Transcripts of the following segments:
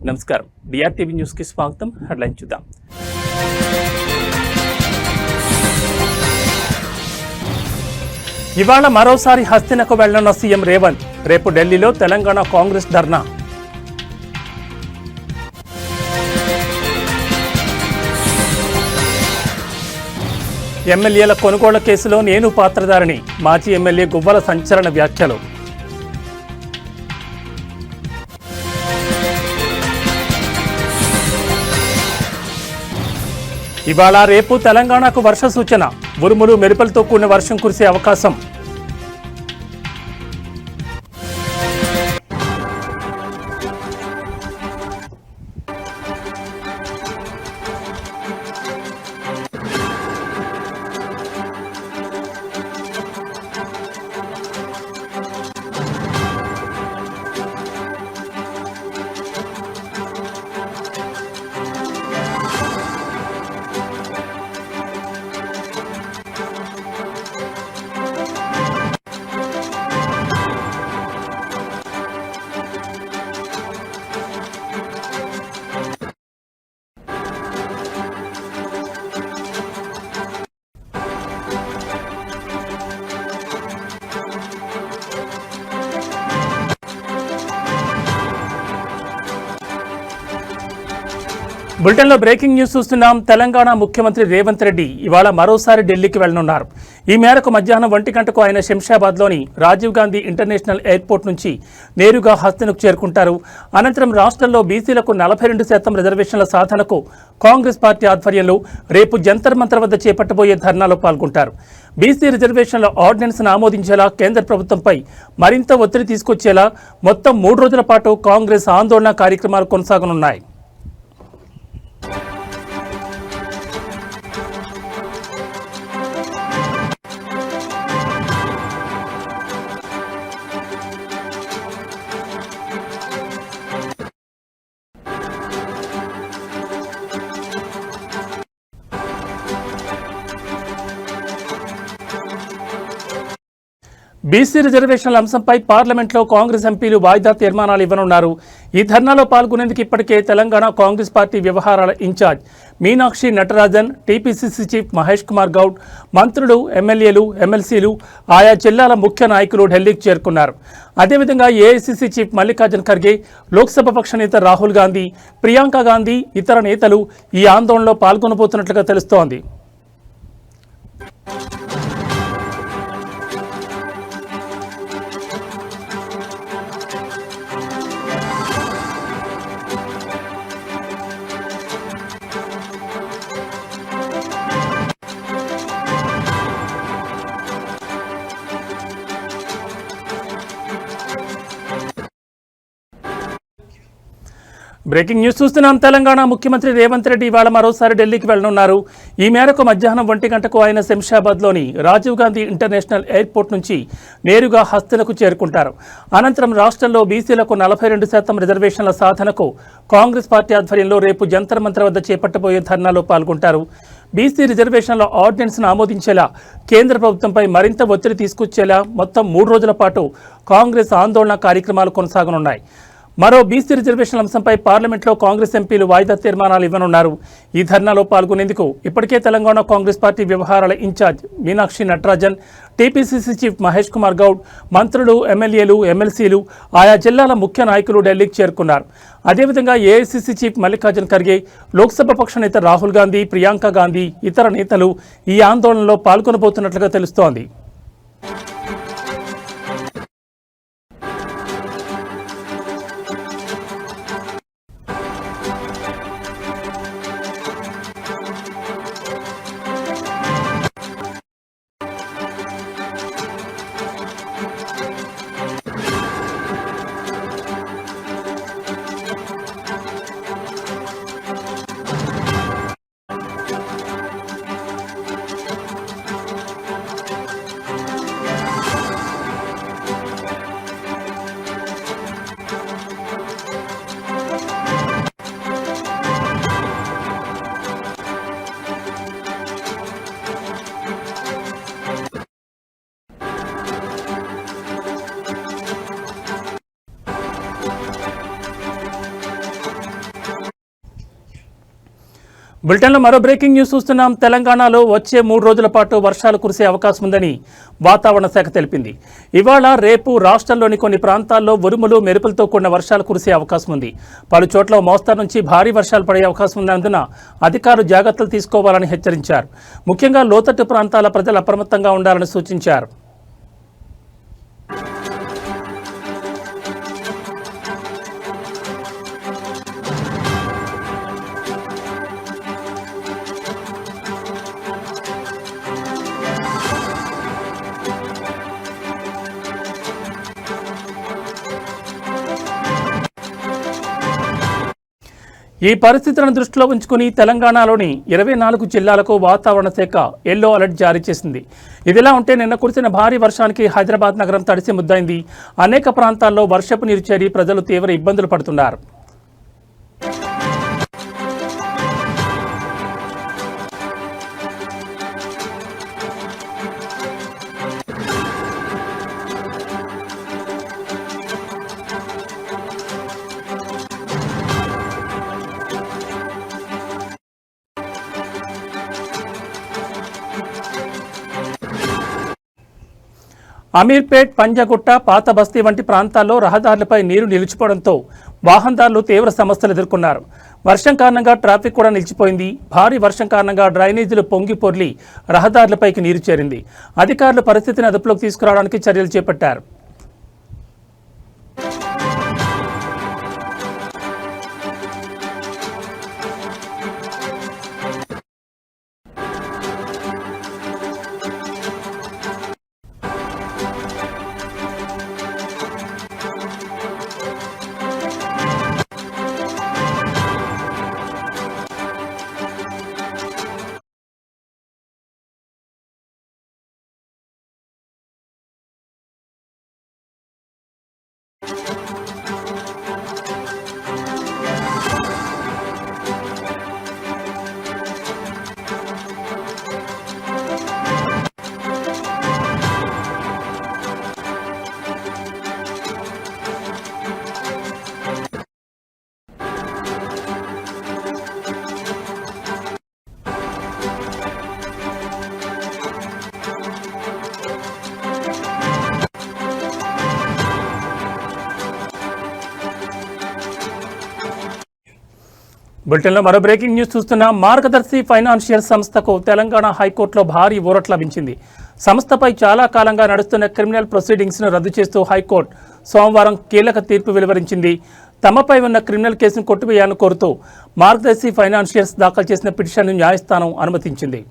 నమస్కారం. డిఆర్టీవీ న్యూస్ కి స్వాగతం. హెడ్లైన్ చూద్దాం. ఇవాళ మరోసారి హస్తినకు వెళ్లనున్న సీఎం రేవంత్. రేపు ఢిల్లీలో తెలంగాణ కాంగ్రెస్ ధర్నా. ఎమ్మెల్యేల కొనుగోళ్ల కేసులో నేను పాత్రధారిని. మాజీ ఎమ్మెల్యే గువ్వల సంచలన వ్యాఖ్యలు. ఇవాళ రేపు తెలంగాణకు వర్ష సూచన. ఉరుములు మెరుపులతో కూడిన వర్షం కురిసే అవకాశం. బులెటిన్లో బ్రేకింగ్ న్యూస్ చూస్తున్నాం. తెలంగాణ ముఖ్యమంత్రి రేవంత్ రెడ్డి ఇవాళ మరోసారి ఢిల్లీకి వెళ్లనున్నారు. ఈ మేరకు మధ్యాహ్నం 1 గంటకు ఆయన శంషాబాద్లోని రాజీవ్ గాంధీ ఇంటర్నేషనల్ ఎయిర్పోర్ట్ నుంచి నేరుగా హస్తినకు చేరుకుంటారు. అనంతరం రాష్ట్రంలో బీసీలకు 42% రిజర్వేషన్ల సాధనకు కాంగ్రెస్ పార్టీ ఆధ్వర్యంలో రేపు జంతర్ మంతర్ వద్ద చేపట్టబోయే ధర్నాలో పాల్గొంటారు. బీసీ రిజర్వేషన్ల ఆర్డినెన్స్ను ఆమోదించేలా కేంద్ర ప్రభుత్వంపై మరింత ఒత్తిడి తీసుకొచ్చేలా మొత్తం 3 రోజుల పాటు కాంగ్రెస్ ఆందోళన కార్యక్రమాలు కొనసాగనున్నాయి. బీసీ రిజర్వేషన్ల అంశంపై పార్లమెంట్లో కాంగ్రెస్ ఎంపీలు వాయిదా తీర్మానాలు ఇవ్వనున్నారు. ఈ ధర్నాలో పాల్గొనేందుకు ఇప్పటికే తెలంగాణ కాంగ్రెస్ పార్టీ వ్యవహారాల in charge Meenakshi Natarajan, TPCC chief Mahesh Kumar Goud, మంత్రులు, ఎమ్మెల్యేలు, ఎమ్మెల్సీలు, ఆయా జిల్లాల ముఖ్య నాయకులు ఢిల్లీకి చేరుకున్నారు. అదేవిధంగా ఏఐసీసీ చీఫ్ మల్లికార్జున్ ఖర్గే, లోక్సభ పక్ష నేత రాహుల్ గాంధీ, ప్రియాంక గాంధీ, ఇతర నేతలు ఈ ఆందోళనలో పాల్గొనబోతున్నట్లుగా తెలుస్తోంది. బ్రేకింగ్ న్యూస్ చూస్తున్నాం. తెలంగాణ ముఖ్యమంత్రి రేవంత్ రెడ్డి ఇవాళ మరోసారి ఢిల్లీకి వెళ్లనున్నారు. ఈ మేరకు మధ్యాహ్నం 1 గంటకు ఆయన శంషాబాద్లోని రాజీవ్ గాంధీ ఇంటర్నేషనల్ ఎయిర్పోర్ట్ నుంచి నేరుగా హస్తినకు చేరుకుంటారు. అనంతరం రాష్ట్రంలో బీసీలకు 42% రిజర్వేషన్ల సాధనకు కాంగ్రెస్ పార్టీ ఆధ్వర్యంలో రేపు జంతర్ మంతర్ వద్ద చేపట్టబోయే ధర్నాలో పాల్గొంటారు. బీసీ రిజర్వేషన్ల ఆర్డినెన్స్ను ఆమోదించేలా కేంద్ర ప్రభుత్వంపై మరింత ఒత్తిడి తీసుకొచ్చేలా మొత్తం 3 రోజుల పాటు కాంగ్రెస్ ఆందోళన కార్యక్రమాలు కొనసాగనున్నాయి. మరో బీసీ రిజర్వేషన్ల అంశంపై పార్లమెంట్లో కాంగ్రెస్ ఎంపీలు వాయిదా తీర్మానాలు ఇవ్వనున్నారు. ఈ ధర్నాలో పాల్గొనేందుకు ఇప్పటికే తెలంగాణ కాంగ్రెస్ పార్టీ వ్యవహారాల in charge Meenakshi Natarajan, TPCC chief Mahesh Kumar Goud, మంత్రులు, ఎమ్మెల్యేలు, ఎమ్మెల్సీలు, ఆయా జిల్లాల ముఖ్య నాయకులు ఢిల్లీకి చేరుకున్నారు. అదేవిధంగా ఏఐసీసీ చీఫ్ మల్లికార్జున్ ఖర్గే, లోక్సభ పక్ష నేత రాహుల్ గాంధీ, ప్రియాంక గాంధీ, ఇతర నేతలు ఈ ఆందోళనలో పాల్గొనబోతున్నట్లుగా తెలుస్తోంది. బులెటిన్లో మరో బ్రేకింగ్ న్యూస్ చూస్తున్నాం. తెలంగాణలో వచ్చే 3 రోజుల పాటు వర్షాలు కురిసే అవకాశం ఉందని వాతావరణ శాఖ తెలిపింది. ఇవాళ రేపు రాష్ట్రంలోని కొన్ని ప్రాంతాల్లో ఉరుములు మెరుపులతో కూడిన వర్షాలు కురిసే అవకాశం ఉంది. పలు చోట్ల మోస్తరు నుంచి భారీ వర్షాలు పడే అవకాశం ఉన్నందున అధికారులు జాగ్రత్తలు తీసుకోవాలని హెచ్చరించారు. ముఖ్యంగా లోతట్టు ప్రాంతాల ప్రజలు అప్రమత్తంగా ఉండాలని సూచించారు. ఈ పరిస్థితులను దృష్టిలో ఉంచుకుని తెలంగాణలోని 24 జిల్లాలకు వాతావరణ శాఖ ఎల్లో అలర్ట్ జారీ చేసింది. ఇదిలా ఉంటే నిన్న కురిసిన భారీ వర్షానికి హైదరాబాద్ నగరం తడిసి ముద్దైంది. అనేక ప్రాంతాల్లో వర్షపు నీరు చేరి ప్రజలు తీవ్ర ఇబ్బందులు పడుతున్నారు. అమీర్పేట్, పంజగుట్ట, పాత బస్తీ వంటి ప్రాంతాల్లో రహదారులపై నీరు నిలిచిపోవడంతో వాహనదారులు తీవ్ర సమస్యలు ఎదుర్కొన్నారు. వర్షం కారణంగా ట్రాఫిక్ కూడా నిలిచిపోయింది. భారీ వర్షం కారణంగా డ్రైనేజీలు పొంగి పొర్లి రహదారులపైకి నీరు చేరింది. అధికారులు పరిస్థితిని అదుపులోకి తీసుకురావడానికి చర్యలు చేపట్టారు. బులెటిన్లో మరో బ్రేకింగ్ న్యూస్ చూస్తున్నాం. మార్గదర్శి ఫైనాన్షియల్ సంస్థకు తెలంగాణ హైకోర్టులో భారీ ఊరట లభించింది. సంస్థపై చాలా కాలంగా నడుస్తున్న క్రిమినల్ ప్రొసీడింగ్స్ను రద్దు చేస్తూ హైకోర్టు సోమవారం కీలక తీర్పు వెలువరించింది. తమపై ఉన్న క్రిమినల్ కేసును కొట్టివేయాలని కోరుతూ మార్గదర్శి ఫైనాన్షియల్స్ దాఖలు చేసిన పిటిషన్ను న్యాయస్థానం అనుమతించింది.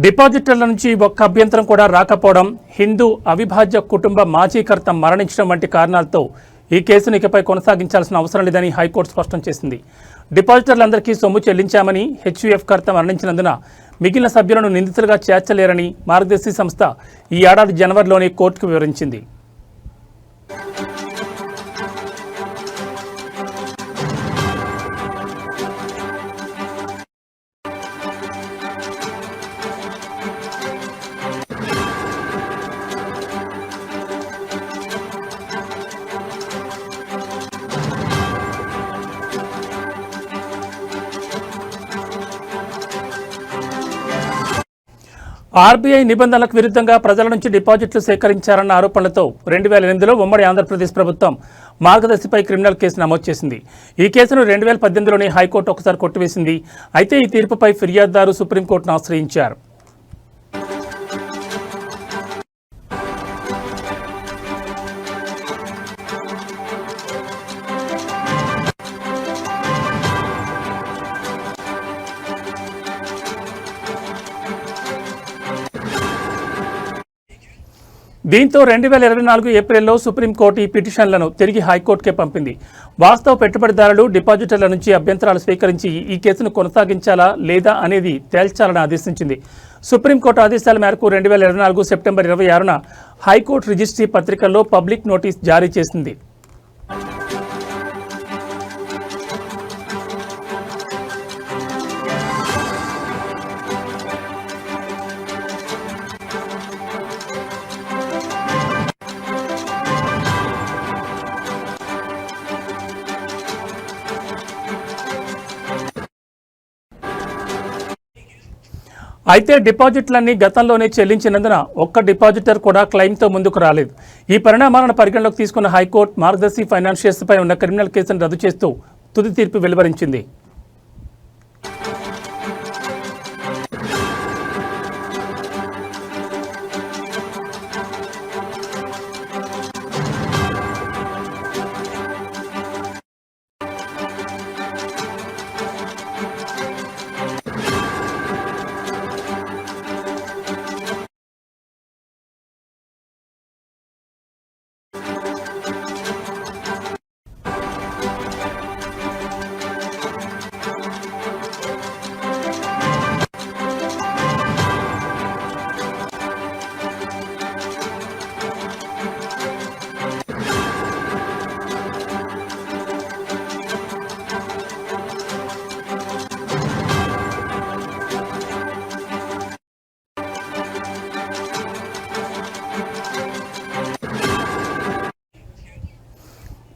డిపాజిటర్ల నుంచి ఒక్క అభ్యంతరం కూడా రాకపోవడం, హిందూ అవిభాజ్య కుటుంబ మాజీకర్త మరణించడం వంటి కారణాలతో ఈ కేసును ఇకపై కొనసాగించాల్సిన అవసరం లేదని హైకోర్టు స్పష్టం చేసింది. డిపాజిటర్లందరికీ సొమ్ము చెల్లించామని, హెచ్యుఎఫ్ కర్త మరణించినందున మిగిలిన సభ్యులను నిందితులుగా చేర్చలేరని మార్గదర్శి సంస్థ ఈ ఏడాది జనవరిలోనే కోర్టుకు వివరించింది. ఆర్బీఐ నిబంధనలకు విరుద్ధంగా ప్రజల నుంచి డిపాజిట్లు సేకరించారన్న ఆరోపణలతో 2008లో ఉమ్మడి ఆంధ్రప్రదేశ్ ప్రభుత్వం మార్గదర్శిపై క్రిమినల్ కేసు నమోదు చేసింది. ఈ కేసును 2018లోనే హైకోర్టు ఒకసారి కొట్టివేసింది. అయితే ఈ తీర్పుపై ఫిర్యాదుదారు సుప్రీంకోర్టును ఆశ్రయించారు. దీంతో 2024 ఏప్రిల్లో సుప్రీంకోర్టు ఈ పిటిషన్లను తిరిగి హైకోర్టుకే పంపింది. వాస్తవ పెట్టుబడిదారులు, డిపాజిటర్ల నుంచి అభ్యంతరాలు స్వీకరించి ఈ కేసును కొనసాగించాలా లేదా అనేది తేల్చాలని ఆదేశించింది. సుప్రీంకోర్టు ఆదేశాల మేరకు 2024 సెప్టెంబర్ 26న హైకోర్టు రిజిస్ట్రీ పత్రికల్లో పబ్లిక్ నోటీస్ జారీ చేసింది. అయితే డిపాజిట్లన్నీ గతంలోనే చెల్లించినందున ఒక్క డిపాజిటర్ కూడా క్లెయిమ్తో ముందుకు రాలేదు. ఈ పరిణామాలను పరిగణలోకి తీసుకున్న హైకోర్టు మార్గదర్శి ఫైనాన్షియర్స్పై ఉన్న క్రిమినల్ కేసును రద్దు చేస్తూ తుది తీర్పు వెలువరించింది.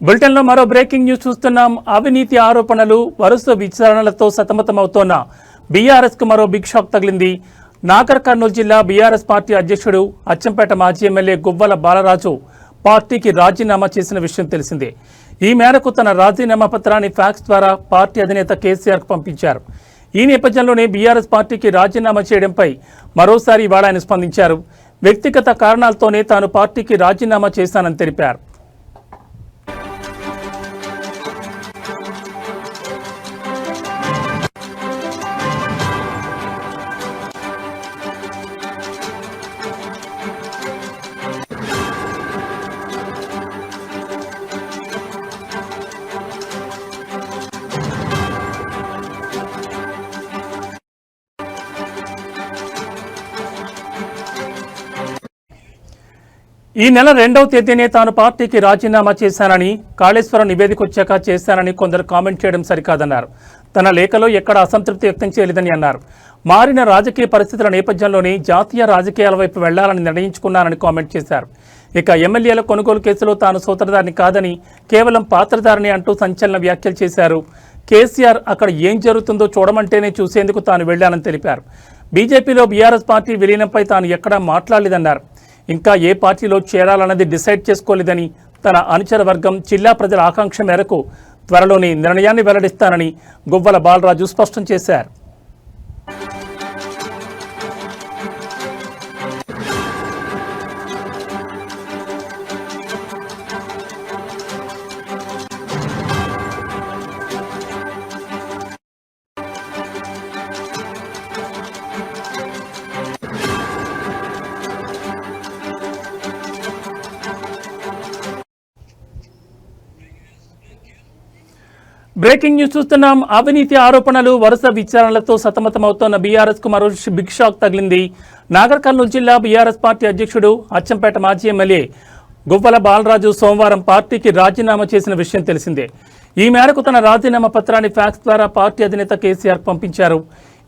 బులెటిన్లో మరో బ్రేకింగ్ న్యూస్ చూస్తున్నాం. అవినీతి ఆరోపణలు, వరుస విచారణలతో సతమతమవుతోన్న బీఆర్ఎస్కు మరో బిగ్ షాక్ తగిలింది. నాగర్ కర్నూలు జిల్లా బీఆర్ఎస్ పార్టీ అధ్యక్షుడు, అచ్చంపేట మాజీ ఎమ్మెల్యే గువ్వల బాలరాజు పార్టీకి రాజీనామా చేసిన విషయం తెలిసిందే. ఈ మేరకు తన రాజీనామా పత్రాన్ని ఫ్యాక్స్ ద్వారా పార్టీ అధినేత కేసీఆర్కు పంపించారు. ఈ నేపథ్యంలోనే బీఆర్ఎస్ పార్టీకి రాజీనామా చేయడంపై మరోసారి ఇవాళ ఆయన స్పందించారు. వ్యక్తిగత కారణాలతోనే తాను పార్టీకి రాజీనామా చేశానని తెలిపారు. ఈ నెల 2వ తేదీనే తాను పార్టీకి రాజీనామా చేశానని, కాళేశ్వరం నివేదిక వచ్చాక చేశానని కొందరు కామెంట్ చేయడం సరికాదన్నారు. తన లేఖలో ఎక్కడ అసంతృప్తి వ్యక్తం చేయలేదని అన్నారు. మారిన రాజకీయ పరిస్థితుల నేపథ్యంలోనే జాతీయ రాజకీయాల వైపు వెళ్లాలని నిర్ణయించుకున్నానని కామెంట్ చేశారు. ఇక ఎమ్మెల్యేల కొనుగోలు కేసులో తాను సూత్రధారిని కాదని, కేవలం పాత్రధారిని అంటూ సంచలన వ్యాఖ్యలు చేశారు. కేసీఆర్ అక్కడ ఏం జరుగుతుందో చూడమంటేనే చూసేందుకు తాను వెళ్లానని తెలిపారు. బీజేపీలో బీఆర్ఎస్ పార్టీ విలీనంపై తాను ఎక్కడా మాట్లాడలేదన్నారు. ఇంకా ఏ పార్టీలో చేరాలన్నది డిసైడ్ చేసుకోలేదని, తన అనుచర వర్గం, జిల్లా ప్రజల ఆకాంక్ష మేరకు త్వరలోనే నిర్ణయాన్ని వెల్లడిస్తానని గువ్వల బాలరాజు స్పష్టం చేశారు. బ్రేకింగ్ న్యూస్ చూస్తున్నాం. అవినీతి ఆరోపణలు, వరుస విచారణలతో సతమతమవుతోన్న బీఆర్ఎస్ కు మరో బిగ్ షాక్ తగిలింది. నాగర్ కర్నూలు జిల్లా బీఆర్ఎస్ పార్టీ అధ్యక్షుడు, అచ్చంపేట మాజీ ఎమ్మెల్యే గువ్వల బాలరాజు సోమవారం పార్టీకి రాజీనామా చేసిన విషయం తెలిసిందే. ఈ మేరకు తన రాజీనామా పత్రాన్ని ఫ్యాక్స్ ద్వారా పార్టీ అధినేత కేసీఆర్ పంపించారు.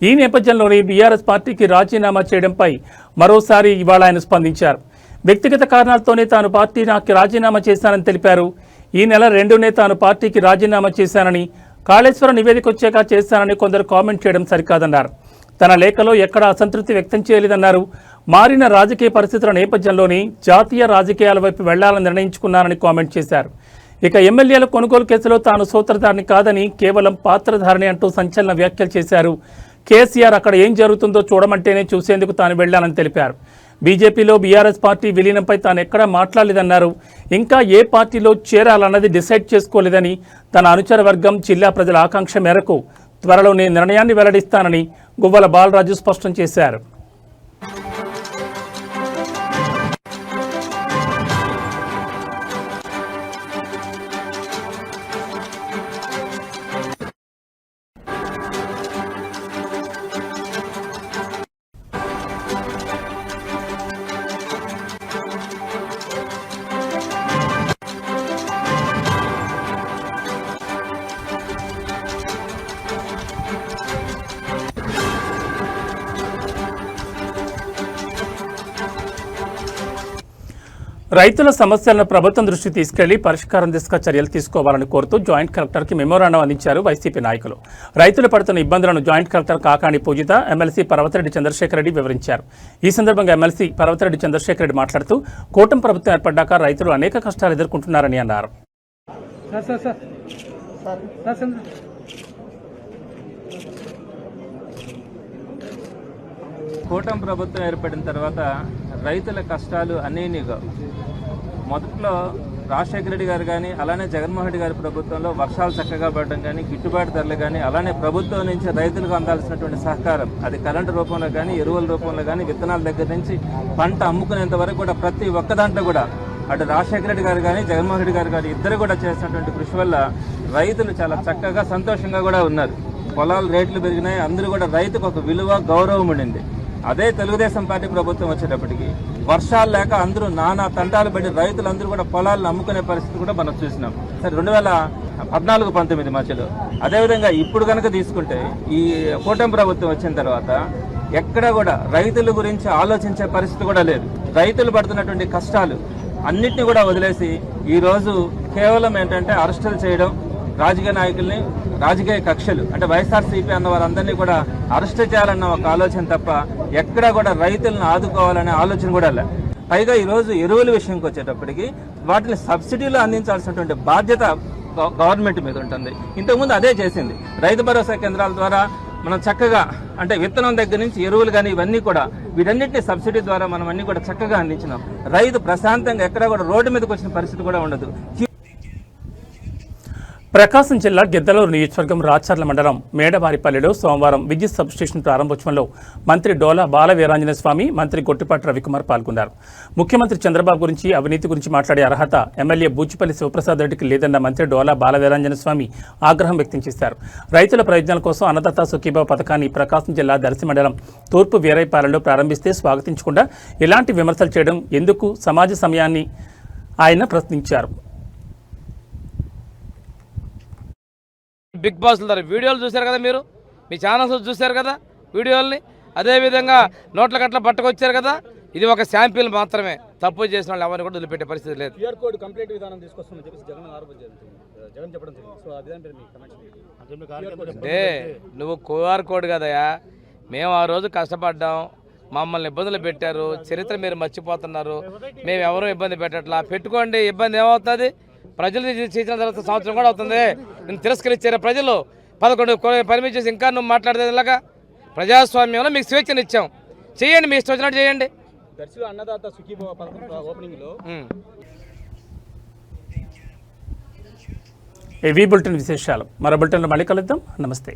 ఈ నేపథ్యంలోనే బీఆర్ఎస్ పార్టీకి రాజీనామా చేయడంపై మరోసారి ఇవాళ ఆయన స్పందించారు. వ్యక్తిగత కారణాలతోనే తాను పార్టీకి రాజీనామా చేశానని తెలిపారు. ఈ నెల 2నే తాను పార్టీకి రాజీనామా చేశానని, కాళేశ్వరం నివేదిక వచ్చాక చేశానని కొందరు కామెంట్ చేయడం సరికాదన్నారు. తన లేఖలో ఎక్కడా అసంతృప్తి వ్యక్తం చేయలేదన్నారు. మారిన రాజకీయ పరిస్థితుల నేపథ్యంలోనే జాతీయ రాజకీయాల వైపు వెళ్లాలని నిర్ణయించుకున్నానని కామెంట్ చేశారు. ఇక ఎమ్మెల్యేల కొనుగోలు కేసులో తాను సూత్రధారిని కాదని, కేవలం పాత్రధారిని అంటూ సంచలన వ్యాఖ్యలు చేశారు. కేసీఆర్ అక్కడ ఏం జరుగుతుందో చూడమంటేనే చూసేందుకు తాను వెళ్లానని తెలిపారు. బీజేపీలో బీఆర్ఎస్ పార్టీ విలీనంపై తాను ఎక్కడా మాట్లాడలేదన్నారు. ఇంకా ఏ పార్టీలో చేరాలన్నది డిసైడ్ చేసుకోలేదని, తన అనుచర వర్గం, జిల్లా ప్రజల ఆకాంక్ష మేరకు త్వరలోనే నిర్ణయాన్ని వెల్లడిస్తానని గువ్వల బాలరాజు స్పష్టం చేశారు. రైతుల సమస్యలను ప్రభుత్వం దృష్టికి తీసుకెళ్లి పరిష్కారం దిశగా చర్యలు తీసుకోవాలని కోరుతూ జాయింట్ కలెక్టర్కి మెమోరాండం అందించారు వైసీపీ నాయకులు. రైతులు పడుతున్న ఇబ్బందులను జాయింట్ కలెక్టర్ కాకాణి పూజిత, ఎమ్మెల్సీ పర్వతిరెడ్డి చంద్రశేఖర్ రెడ్డి వివరించారు. ఈ సందర్భంగా ఎమ్మెల్సీ పర్వతిరెడ్డి చంద్రశేఖర్ రెడ్డి మాట్లాడుతూ కూటమి ప్రభుత్వం ఏర్పడ్డాక రైతులు అనేక కష్టాలు ఎదుర్కొంటున్నారని అన్నారు. కూటమి ప్రభుత్వం ఏర్పడిన తర్వాత రైతుల కష్టాలు అనేనిగా మొదట్లో రాజశేఖర రెడ్డి గారు కానీ అలానే జగన్మోహన్ రెడ్డి గారి ప్రభుత్వంలో వర్షాలు చక్కగా పడడం కానీ గిట్టుబాటు ధరలు కానీ అలానే ప్రభుత్వం నుంచి రైతులకు అందాల్సినటువంటి సహకారం అది కరెంటు రూపంలో కానీ ఎరువుల రూపంలో కానీ విత్తనాల దగ్గర నుంచి పంట అమ్ముకునేంత వరకు కూడా ప్రతి ఒక్క దాంట్లో కూడా అటు రాజశేఖర రెడ్డి గారు కానీ జగన్మోహన్ రెడ్డి గారు కానీ ఇద్దరు కూడా చేసినటువంటి కృషి వల్ల రైతులు చాలా చక్కగా సంతోషంగా కూడా ఉన్నారు. పొలాల రేట్లు పెరిగినాయి, అందరూ కూడా రైతుకు ఒక విలువ గౌరవం ఉండింది. అదే తెలుగుదేశం పార్టీ ప్రభుత్వం వచ్చేటప్పటికి వర్షాలు లేక అందరూ నానా తంటాలు పడి రైతులందరూ కూడా పొలాలను అమ్ముకునే పరిస్థితి కూడా మనం చూసినాం. సరే 2014-19 మధ్యలో అదేవిధంగా ఇప్పుడు కనుక తీసుకుంటే ఈ కూటమి ప్రభుత్వం వచ్చిన తర్వాత ఎక్కడ కూడా రైతుల గురించి ఆలోచించే పరిస్థితి కూడా లేదు. రైతులు పడుతున్నటువంటి కష్టాలు అన్నిటిని కూడా వదిలేసి ఈరోజు కేవలం ఏంటంటే అరెస్టులు చేయడం, రాజకీయ నాయకుల్ని రాజకీయ కక్షలు అంటే వైఎస్ఆర్సీపీ అన్న వారందరినీ కూడా అరెస్ట్ చేయాలన్న ఒక ఆలోచన తప్ప ఎక్కడా కూడా రైతులను ఆదుకోవాలనే ఆలోచన కూడా లేదు. పైగా ఈరోజు ఎరువుల విషయంకి వచ్చేటప్పటికి వాటిని సబ్సిడీలు అందించాల్సినటువంటి బాధ్యత గవర్నమెంట్ మీద ఉంటుంది. ఇంతకుముందు అదే చేసింది. రైతు భరోసా కేంద్రాల ద్వారా మనం చక్కగా అంటే విత్తనం దగ్గర నుంచి ఎరువులు కానీ ఇవన్నీ కూడా వీటన్నిటిని సబ్సిడీ ద్వారా మనం అన్ని కూడా చక్కగా అందించినాం. రైతు ప్రశాంతంగా ఎక్కడా కూడా రోడ్డు మీదకి వచ్చిన పరిస్థితి కూడా ఉండదు. ప్రకాశం జిల్లా గిద్దలూరు నియోజకవర్గం రాచర్ల మండలం మేడవారిపల్లిలో సోమవారం విద్యుత్ సబ్స్టేషన్ ప్రారంభోత్సవంలో మంత్రి డోలా బాలవీరాంజనేయ స్వామి, మంత్రి గొట్టిపాటి రవికుమార్ పాల్గొన్నారు. ముఖ్యమంత్రి చంద్రబాబు గురించి, అవినీతి గురించి మాట్లాడే అర్హత ఎమ్మెల్యే బూచిపల్లి శివప్రసాద్ రెడ్డికి లేదన్న మంత్రి డోలా బాలవీరాంజనేయ స్వామి ఆగ్రహం వ్యక్తం చేశారు. రైతుల ప్రయోజనాల కోసం అన్నదాత సుఖీభావ పథకాన్ని ప్రకాశం జిల్లా దర్శి మండలం తూర్పు వీరైపాలెంలో ప్రారంభిస్తే స్వాగతించకుండా ఎలాంటి విమర్శలు చేయడం ఎందుకు సమాజ సమయాన్ని ఆయన ప్రశ్నించారు. బిగ్ బాస్ వీడియోలు చూశారు కదా, మీరు మీ ఛానల్స్ చూశారు కదా వీడియోల్ని. అదేవిధంగా నోట్ల కట్ల పట్టుకొచ్చారు కదా, ఇది ఒక శాంపిల్ మాత్రమే. తప్పు చేసిన వాళ్ళు ఎవరిని కూడా వదిలిపెట్టే పరిస్థితి లేదు. అంటే నువ్వు క్యూఆర్ కోడ్ కదయా, మేము ఆ రోజు కష్టపడ్డాం, మమ్మల్ని ఇబ్బందులు పెట్టారు, చరిత్ర మీరు మర్చిపోతున్నారు. మేము ఎవరూ ఇబ్బంది పెట్టట్లా. పెట్టుకోండి, ఇబ్బంది ఏమవుతుంది? ప్రజలు చేసిన తర్వాత సంవత్సరం కూడా అవుతుంది. నేను తిరస్కరించారు ప్రజలు 11 పర్మిట్ చేసి ఇంకా నువ్వు మాట్లాడితే ఇలాగా. ప్రజాస్వామ్యంలో మీకు స్వేచ్ఛను ఇచ్చాం, చేయండి, మీ ఇష్టం వచ్చినట్టు చేయండి. అన్నదాత సుఖీభావ పథకం ఓపెనింగ్ లో ఏవీ బులెటిన్ విశేషాలు. మరో బులెటిన్లో మళ్ళీ కలుద్దాం. నమస్తే.